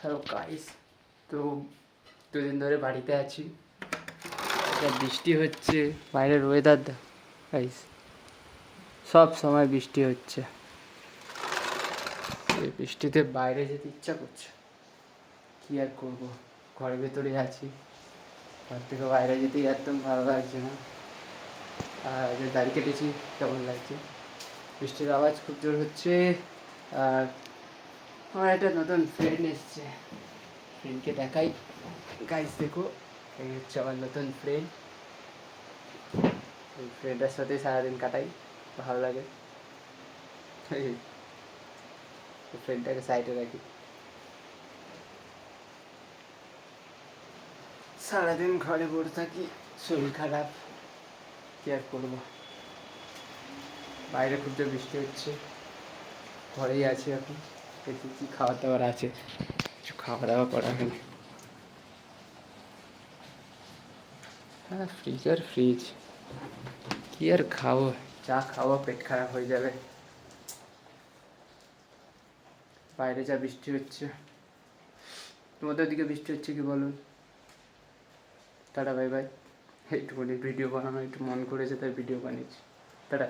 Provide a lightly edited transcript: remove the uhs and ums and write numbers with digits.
Hello guys, তো দুদিন ধরে বাড়িতে আছি। এটা বৃষ্টি হচ্ছে, বাইরের ওয়েদার গাইস, সব সময় বৃষ্টি হচ্ছে। এই বৃষ্টিতে বাইরে যেতে ইচ্ছা করছে, কি আর করব, ঘরের ভেতরে আছি। ঘর থেকে বাইরে যেতেই একদম ভালো লাগছে না। আর যে দাড়ি কেটেছি কেমন লাগছে। বৃষ্টির আওয়াজ খুব জোর হচ্ছে। আর আমার একটা নতুন ফ্রেন্ড এসছে, ফ্রেন্ডকে দেখাই। গাইস দেখো, এই হচ্ছে আমার নতুন ফ্রেন্ড। এই ফ্রেন্ডের সাথে সারাদিন কাটাই, ভালো লাগে। ফ্রেন্ডটাকে সাইডে রাখি। সারাদিন ঘরে পড়ে থাকি, শরীর খারাপ, কি আর করবো। বাইরে খুব জোর বৃষ্টি হচ্ছে, ঘরেই আছি এখন। দেখি কি খাবার দাবার আছে, কিছু খাওয়া দাওয়া করা হয়নি। হ্যাঁ, ফ্রিজ আর ফ্রিজ, কি আর খাবো, যা খাবো পেট খারাপ হয়ে যাবে। বাইরে যা বৃষ্টি হচ্ছে। তোমাদের দিকে বৃষ্টি হচ্ছে কি বলুন? Tata, bye bye. একটুখানি ভিডিও বানানো একটু মন করেছে, তাই ভিডিও বানিয়েছি। টাটা।